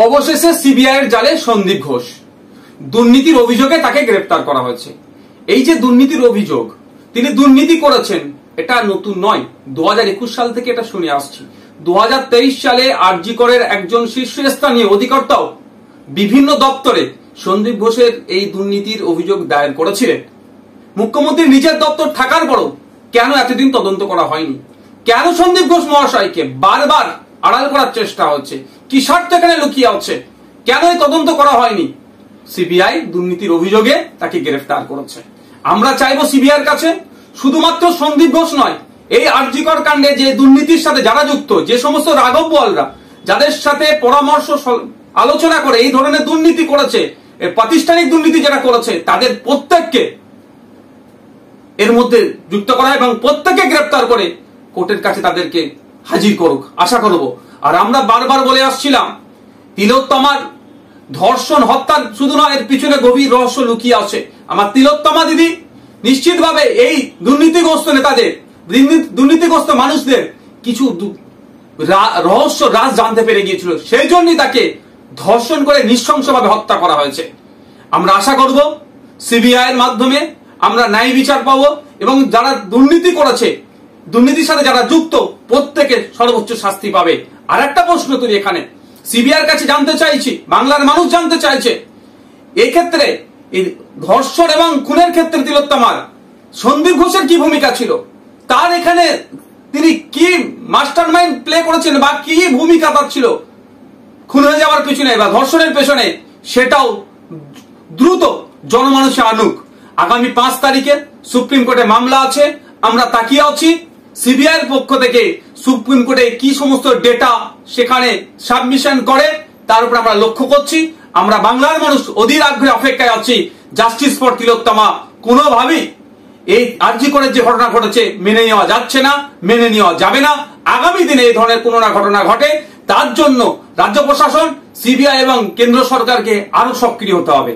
অবশেষে সিবিআই এর জালে সন্দীপ ঘোষ দুর্নীতির অভিযোগে তাকে গ্রেফতার করা হয়েছে। এই যে দুর্নীতির অভিযোগ, তিনি দুর্নীতি করেছেন, এটা নতুন নয়। 2021 সাল থেকে এটা শুনে আসছি। 2023 সালে আরজি করের একজন শীর্ষস্থানীয় অধিকর্তাও বিভিন্ন দপ্তরে সন্দীপ ঘোষের এই দুর্নীতির অভিযোগ দায়ের করেছিলেন। মুখ্যমন্ত্রীর নিজের দপ্তর থাকার পরও কেন এতদিন তদন্ত করা হয়নি? কেন সন্দীপ ঘোষ মহাশয়কে বারবার আড়াল করার চেষ্টা হচ্ছে? কি স্বার্থ এখানে লুকিয়ে আছে? কেন এই তদন্ত করা হয়নি? সিবিআই দুর্নীতির অভিযোগে তাকে গ্রেফতার করেছে। আমরা চাইবো সিবিআই এর কাছে শুধুমাত্র সন্দীপ ঘোষ নয়, এই আরজি কর কাণ্ডে যে দুর্নীতির সাথে যারা যুক্ত, যে সমস্ত রাঘব বোয়ালরা যাদের সাথে পরামর্শ আলোচনা করে এই ধরনের দুর্নীতি করেছে, প্রাতিষ্ঠানিক দুর্নীতি যারা করেছে, তাদের প্রত্যেককে এর মধ্যে যুক্ত করা এবং প্রত্যেককে গ্রেফতার করে কোর্টের কাছে তাদেরকে হাজির করুক, আশা করব। আর আমরা বারবার বলে আসছিলাম, তিলোত্তমার ধর্ষণ হত্যার শুধু নয়, এর পিছনে গভীর রহস্য লুকিয়ে আছে। আমার তিলোত্তমা দিদি নিশ্চিতভাবে এই দুর্নীতিগ্রস্ত নেতাদের, দুর্নীতিগ্রস্ত মানুষদের কিছু রহস্য রাজ জানতে পেরে গিয়েছিল, সেই জন্যই তাকে ধর্ষণ করে নৃশংসভাবে হত্যা করা হয়েছে। আমরা আশা করব সিবিআই এর মাধ্যমে আমরা ন্যায় বিচার পাবো এবং যারা দুর্নীতি করেছে, দুর্নীতির সাথে যারা যুক্ত, প্রত্যেকে সর্বোচ্চ শাস্তি পাবে। আর একটা প্রশ্ন তুলি এখানে সিবিআই এর কাছে জানতে চাইছি, বাংলার মানুষ জানতে চাইছে, এই ক্ষেত্রে এই ধর্ষণ এবং খুনের ক্ষেত্রে তিলোত্তমার সন্দীপ ঘোষের কি ভূমিকা ছিল? তার এখানে তিনি কি মাস্টার মাইন্ড প্লে করেছেন বা কি ভূমিকা তার ছিল খুন হয়ে যাওয়ার পেছনে বা ধর্ষণের পেছনে? সেটাও দ্রুত জনমানুষে আনুক। আগামী 5 তারিখে সুপ্রিম কোর্টে মামলা আছে, আমরা তাকিয়ে আছি সিবিআই এর পক্ষ থেকে সুপ্রিম কোর্টে কি সমস্ত ডেটা সেখানে সাবমিশন করে, তার উপর আমরা লক্ষ্য করছি। আমরা বাংলার মানুষ অধীর আগ্রহে অপেক্ষায় আছি। জাস্টিস ফর তিলোত্তমা কোনোভাবেই এই আরজি করের যে ঘটনা ঘটেছে মেনে নেওয়া যাচ্ছে না, মেনে নেওয়া যাবে না। আগামী দিনে এই ধরনের কোনো না ঘটনা ঘটে, তার জন্য রাজ্য প্রশাসন, সিবিআই এবং কেন্দ্র সরকারকে আরো সক্রিয় হতে হবে।